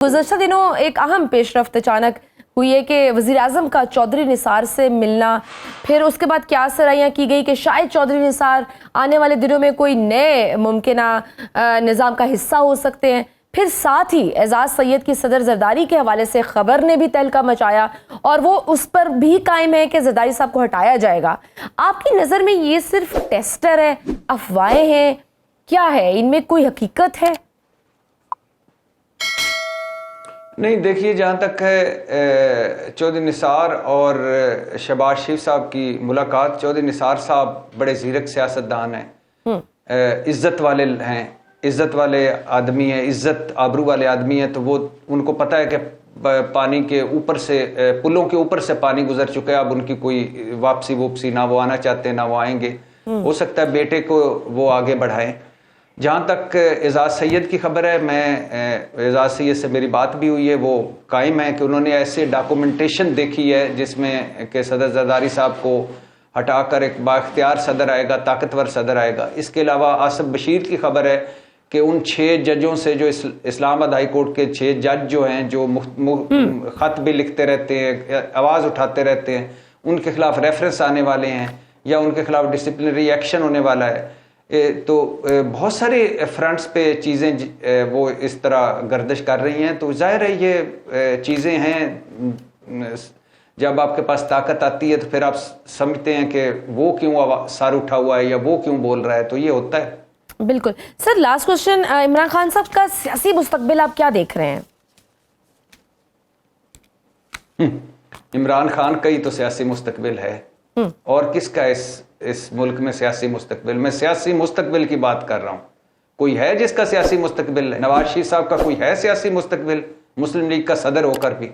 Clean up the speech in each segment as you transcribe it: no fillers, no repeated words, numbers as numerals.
गुज़श्ता दिनों एक अहम पेशरफ्त अचानक हुई है कि वज़ीर आज़म का चौधरी निसार से मिलना, फिर उसके बाद क्या सराहियाँ की गई कि शायद चौधरी निसार आने वाले दिनों में कोई नए मुमकिना निज़ाम का हिस्सा हो सकते हैं। फिर साथ ही एजाज सैयद की सदर जरदारी के हवाले से खबर ने भी तहलका मचाया और वो उस पर भी कायम है कि जरदारी साहब को हटाया जाएगा। आपकी नज़र में ये सिर्फ टेस्टर है, अफवाहें हैं, क्या है, इनमें कोई हकीकत है? नहीं, देखिए, जहाँ तक है चौधरी निसार और शहबाज शरीफ साहब की मुलाकात, चौधरी निसार साहब बड़े ज़ीरक सियासतदान हैं, इज़्ज़त वाले हैं, इज़्ज़त वाले आदमी हैं, इज़्ज़त आबरू वाले आदमी हैं। तो वो उनको पता है कि पानी के ऊपर से, पुलों के ऊपर से पानी गुजर चुका है, अब उनकी कोई वापसी ना वो आना चाहते हैं ना वो आएंगे। हो सकता है बेटे को वो आगे बढ़ाएं। जहाँ तक एजाज सैयद की खबर है, मैं एजाज सैयद से मेरी बात भी हुई है, वो कायम है कि उन्होंने ऐसे डॉक्यूमेंटेशन देखी है जिसमें कि सदर जरदारी साहब को हटाकर एक बाख्तियार सदर आएगा, ताकतवर सदर आएगा। इसके अलावा आसिफ बशीर की खबर है कि उन 6 जजों से, जो इस्लामाबाद हाई कोर्ट के 6 जज जो हैं, जो ख़त भी लिखते रहते हैं, आवाज़ उठाते रहते हैं, उनके खिलाफ रेफरेंस आने वाले हैं या उनके खिलाफ डिसिप्लिनरी एक्शन होने वाला है। तो बहुत सारे फ्रंट्स पे चीज़ें वो इस तरह गर्दिश कर रही हैं। तो जाहिर है ये चीज़ें हैं, जब आपके पास ताकत आती है तो फिर आप समझते हैं कि वो क्यों सर उठा हुआ है या वो क्यों बोल रहा है, तो ये होता है। बिल्कुल sir, last question, Imran Khan साहब का सियासी मुस्तकबिल आप क्या देख रहे हैं? इमरान खान का ही तो सियासी मुस्तकबिल है, और किसका इस मुल्क में सियासी मुस्तकबिल? मैं सियासी मुस्तकबिल की बात कर रहा हूँ। कोई है जिसका सियासी मुस्तकबिल है? नवाज शरीफ साहब का कोई है सियासी मुस्तकबिल, मुस्लिम लीग का सदर होकर भी?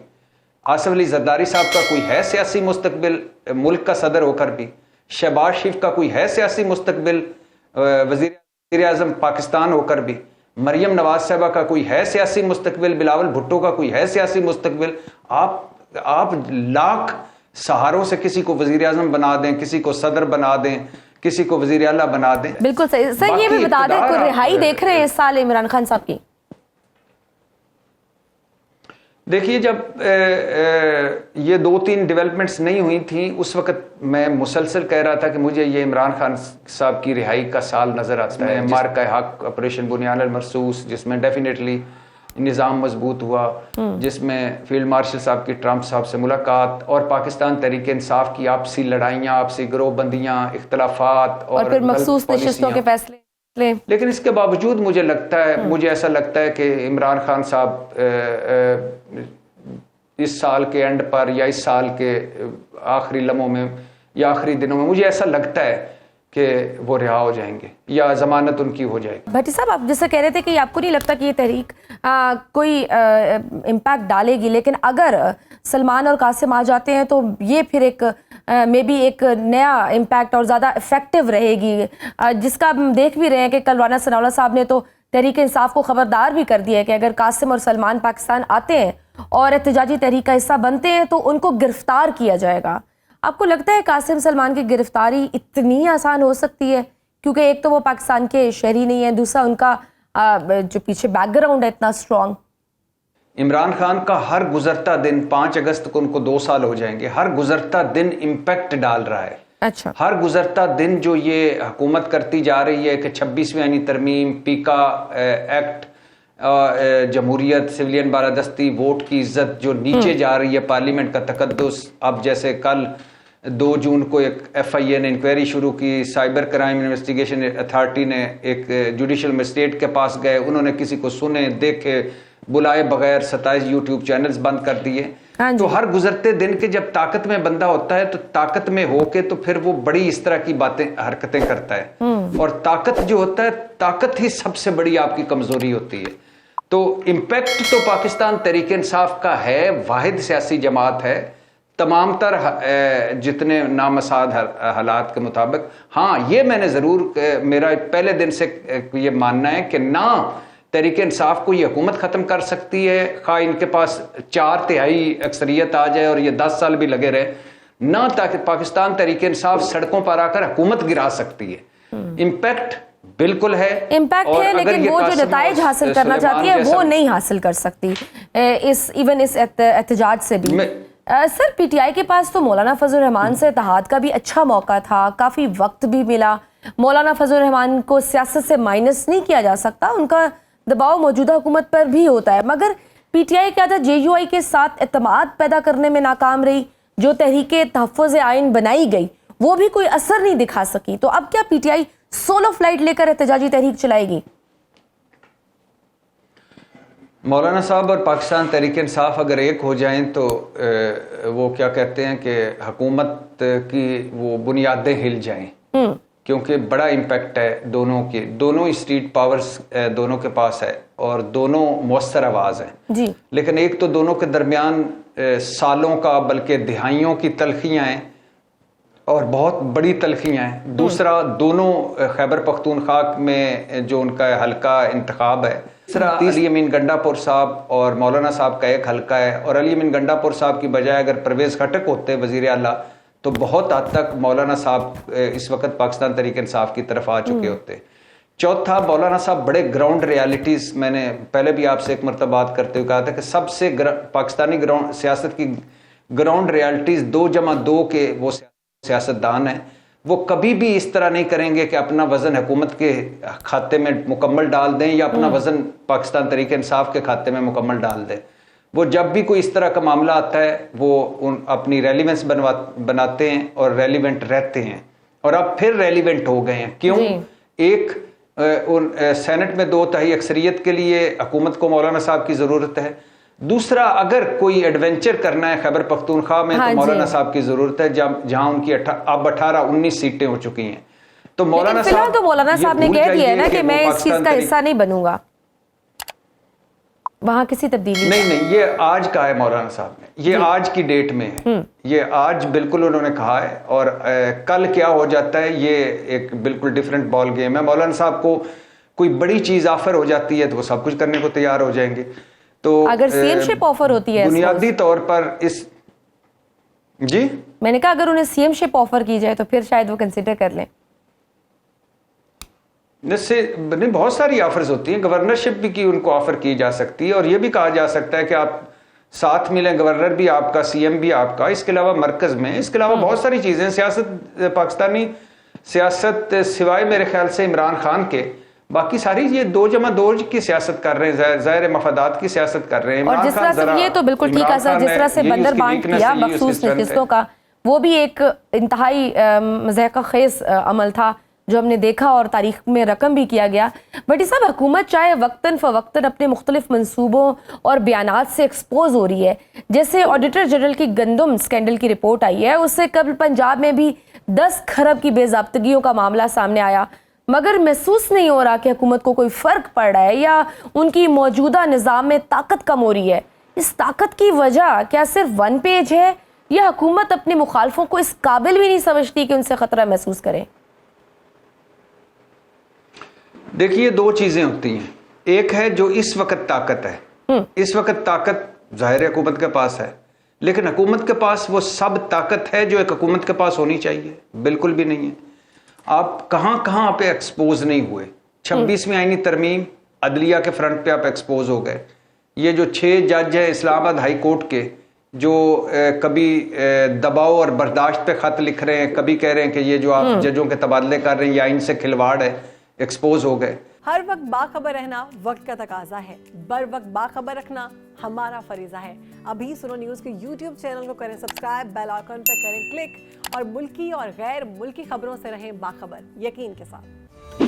आसिफ अली जरदारी साहब का कोई है सियासी मुस्तकबिल, मुल्क का सदर होकर भी? शहबाज शरीफ का कोई है सियासी मुस्तकबिल, वज़ीर आज़म पाकिस्तान होकर भी? मरियम नवाज साहबा का कोई है सियासी मुस्तकबिल? बिलावल भुट्टो का कोई है सियासी मुस्तकबिल? आप लाख सहारों से किसी को वजीर आज़म बना दें, किसी को सदर बना दें, किसी को वजीर आला बना दें। बिल्कुल सही सर, ये भी बता दें, कोई रिहाई देख रहे हैं इस साल इमरान खान साहब की? देखिए, जब ये 2-3 डेवलपमेंट्स नहीं हुई थी, उस वक्त मैं मुसलसल कह रहा था कि मुझे ये इमरान खान साहब की रिहाई का साल नजर आता है। मार्का हक, ऑपरेशन बुनियाद अल मरसूस, जिसमें डेफिनेटली निज़ाम मजबूत हुआ, जिसमें फील्ड मार्शल साहब की ट्रंप साहब से मुलाकात और पाकिस्तान तहरीक इंसाफ की आपसी लड़ाइयाँ, आपसी गिरोहबंदियाँ, इख्तलाफात और फिर मखसूस नशिस्तों के फैसले। लेकिन इसके बावजूद मुझे ऐसा लगता है कि इमरान खान साहब इस साल के एंड पर या इस साल के आखिरी लम्हों में या आखिरी दिनों में, मुझे ऐसा लगता है कि वो रिहा हो जाएंगे या जमानत उनकी हो जाएगी। भट्टी साहब, आप जैसे कह रहे थे कि आपको नहीं लगता कि ये तहरीक कोई इम्पैक्ट डालेगी, लेकिन अगर सलमान और कासिम आ जाते हैं तो ये फिर एक मे बी एक नया इम्पैक्ट और ज़्यादा इफेक्टिव रहेगी, जिसका हम देख भी रहे हैं कि कल राना सनाउल्लाह साहब ने तो तहरीक इंसाफ को खबरदार भी कर दिया है कि अगर कासिम और सलमान पाकिस्तान आते हैं और एहतजाजी तहरीक का हिस्सा बनते हैं तो उनको गिरफ्तार किया जाएगा। आपको लगता है कासिम सलमान की गिरफ्तारी इतनी आसान हो सकती है? क्योंकि एक तो वो पाकिस्तान के शहरी नहीं है, दूसरा उनका जो पीछे बैकग्राउंड है इतना स्ट्रॉन्ग। इमरान खान का हर गुजरता दिन, 5 अगस्त को उनको 2 साल हो जाएंगे, हर गुजरता दिन इम्पैक्ट डाल रहा है। अच्छा, हर गुजरता दिन जो ये हुकूमत करती जा रही है कि 26वीं यानी तरमीम, पीका एक्ट, जमहूरियत, सिविलियन बालादस्ती, वोट की इज्जत जो नीचे जा रही है, पार्लियामेंट का तकद्दुस। अब जैसे कल 2 जून को एक FIA ने इंक्वायरी शुरू की, साइबर क्राइम इन्वेस्टिगेशन अथॉरिटी ने एक जुडिशल मजिस्ट्रेट के पास गए, उन्होंने किसी को सुने, देखे, बुलाए बगैर 27 YouTube चैनल्स बंद कर दिए। तो हर गुजरते दिन के जब ताकत में बंदा होता है तो ताकत में होके तो फिर वो बड़ी इस तरह की हरकतें करता है, और ताकत जो होता है, ताकत ही सबसे बड़ी आपकी कमजोरी होती है। तो इम्पैक्ट तो पाकिस्तान तहरीक इंसाफ का है, वाहिद सियासी जमात है तमाम तर जितने नामसाद हालात के मुताबिक। हाँ, ये मैंने ज़रूर, मेरा पहले दिन से ये मानना है कि ना तहरीक इंसाफ को ये हुकूमत ख़त्म कर सकती है, खा इनके पास 4/3 अक्सरियत आ जाए और ये 10 साल भी लगे रहे, ना ताकि पाकिस्तान तहरीक इंसाफ सड़कों पर आकर हुकूमत गिरा सकती है। इम्पैक्ट بالکل ہے امپیکٹ ہے, لیکن وہ جو نتائج حاصل کرنا چاہتی ہے وہ نہیں حاصل کر سکتی ایون اس احتجاج سے بھی. سر پی ٹی آئی کے پاس تو مولانا فضل الرحمان سے اتحاد کا بھی اچھا موقع تھا, کافی وقت بھی ملا. مولانا فضل الرحمان کو سیاست سے مائنس نہیں کیا جا سکتا, ان کا دباؤ موجودہ حکومت پر بھی ہوتا ہے, مگر پی ٹی آئی قیادت جے یو آئی کے ساتھ اعتماد پیدا کرنے میں ناکام رہی. جو تحریک تحفظ آئین بنائی گئی وہ بھی کوئی اثر نہیں دکھا سکی. تو اب کیا پی ٹی آئی سولو فلائٹ لے کر احتجاجی تحریک چلائے گی؟ مولانا صاحب اور پاکستان تحریک انصاف اگر ایک ہو جائیں تو وہ کیا کہتے ہیں کہ حکومت کی وہ بنیادیں ہل جائیں, کیونکہ بڑا امپیکٹ ہے دونوں کے, دونوں اسٹریٹ پاورز دونوں کے پاس ہے اور دونوں مؤثر آواز ہیں جی. لیکن ایک تو دونوں کے درمیان سالوں کا بلکہ دہائیوں کی تلخیاں ہیں اور بہت بڑی تلخیاں ہیں. دوسرا دونوں خیبر پختونخوا میں جو ان کا حلقہ انتخاب ہے. تیسرا علی امین گنڈا پور صاحب اور مولانا صاحب کا ایک حلقہ ہے, اور علی امین گنڈا پور صاحب کی بجائے اگر پرویز خٹک ہوتے وزیر اعلیٰ تو بہت حد تک مولانا صاحب اس وقت پاکستان تحریک انصاف کی طرف آ چکے ہوتے. چوتھا, مولانا صاحب بڑے گراؤنڈ ریالٹیز, میں نے پہلے بھی آپ سے ایک مرتبہ بات کرتے ہوئے کہا تھا کہ سب سے پاکستانی سیاست کی گراؤنڈ ریالٹیز 2+2 کے وہ سیاستدان ہیں. وہ کبھی بھی اس طرح نہیں کریں گے کہ اپنا وزن حکومت کے کھاتے میں مکمل ڈال دیں یا اپنا وزن پاکستان تحریک انصاف کے کھاتے میں مکمل ڈال دیں. وہ جب بھی کوئی اس طرح کا معاملہ آتا ہے وہ اپنی ریلیونس بناتے ہیں اور ریلیونٹ رہتے ہیں, اور اب پھر ریلیونٹ ہو گئے ہیں. کیوں؟ ایک سینٹ میں 2/3 اکثریت کے لیے حکومت کو مولانا صاحب کی ضرورت ہے. دوسرا, اگر کوئی ایڈونچر کرنا ہے خیبر پختونخوا میں تو مولانا صاحب کی ضرورت ہے, جہاں ان کی اب 18-19 سیٹیں ہو چکی ہیں. تو مولانا صاحب نے کہہ دیا ہے نا کہ میں اس چیز کا حصہ نہیں بنوں گا, وہاں کسی تبدیلی نہیں, یہ آج کا ہے مولانا صاحب نے, یہ آج کی ڈیٹ میں ہے, یہ آج بالکل انہوں نے کہا ہے. اور کل کیا ہو جاتا ہے یہ ایک بالکل ڈیفرنٹ بال گیم ہے. مولانا صاحب کو کوئی بڑی چیز آفر ہو جاتی ہے تو وہ سب کچھ کرنے کو تیار ہو جائیں گے. تو اگر سی ایم شپ آفر ہوتی ہے بنیادی طور پر اس جی میں نے کہا اگر انہیں سی ایم شپ آفر کی جائے تو پھر شاید وہ کنسیڈر کر لیں. نہیں, بہت ساری آفرز ہوتی ہیں, گورنرشپ بھی کی ان کو آفر کی جا سکتی ہے, اور یہ بھی کہا جا سکتا ہے کہ آپ ساتھ ملیں, گورنر بھی آپ کا, سی ایم بھی آپ کا, اس کے علاوہ مرکز میں, اس کے علاوہ بہت ساری چیزیں. سیاست, پاکستانی سیاست سوائے میرے خیال سے عمران خان کے, باقی ساری یہ 2+2 کی سیاست کر رہے ہیں, ظاہر مفادات کی سیاست کر رہے ہیں. اور جس طرح سے یہ تو بالکل ٹھیک ہے سر, جس طرح سے بندر بانٹ کیا مخصوص نشستوں کا, وہ بھی ایک انتہائی مضحکہ خیز عمل تھا جو ہم نے دیکھا اور تاریخ میں رقم بھی کیا گیا. بٹ یہ سب حکومت چاہے وقتاً فوقتاً اپنے مختلف منصوبوں اور بیانات سے ایکسپوز ہو رہی ہے. جیسے آڈیٹر جنرل کی گندم سکینڈل کی رپورٹ آئی ہے, اس سے قبل پنجاب میں بھی 10 کھرب کی بے ضابطگیوں کا معاملہ سامنے آیا, مگر محسوس نہیں ہو رہا کہ حکومت کو کوئی فرق پڑ رہا ہے یا ان کی موجودہ نظام میں طاقت کم ہو رہی ہے. اس طاقت کی وجہ کیا صرف 1 پیج ہے یا حکومت اپنے مخالفوں کو اس قابل بھی نہیں سمجھتی کہ ان سے خطرہ محسوس کرے؟ دیکھیے, 2 چیزیں ہوتی ہیں. ایک ہے جو اس وقت طاقت ہے, اس وقت طاقت ظاہر حکومت کے پاس ہے, لیکن حکومت کے پاس وہ سب طاقت ہے جو ایک حکومت کے پاس ہونی چاہیے؟ بالکل بھی نہیں ہے. آپ کہاں پہ ایکسپوز نہیں ہوئے. 26ویں آئینی ترمیم, عدلیہ کے فرنٹ پہ آپ ایکسپوز ہو گئے. یہ جو 6 جج ہیں اسلام آباد ہائی کورٹ کے, جو کبھی دباؤ اور برداشت پہ خط لکھ رہے ہیں, کبھی کہہ رہے ہیں کہ یہ جو آپ ججوں کے تبادلے کر رہے ہیں یہ آئین سے کھلواڑ ہے, ایکسپوز ہو گئے. ہر وقت باخبر رہنا وقت کا تقاضا ہے, بر وقت باخبر رکھنا ہمارا فریضہ ہے. ابھی سنو نیوز کے یوٹیوب چینل کو کریں سبسکرائب, بیل آئیکن پہ کریں کلک, اور ملکی اور غیر ملکی خبروں سے رہیں باخبر, یقین کے ساتھ.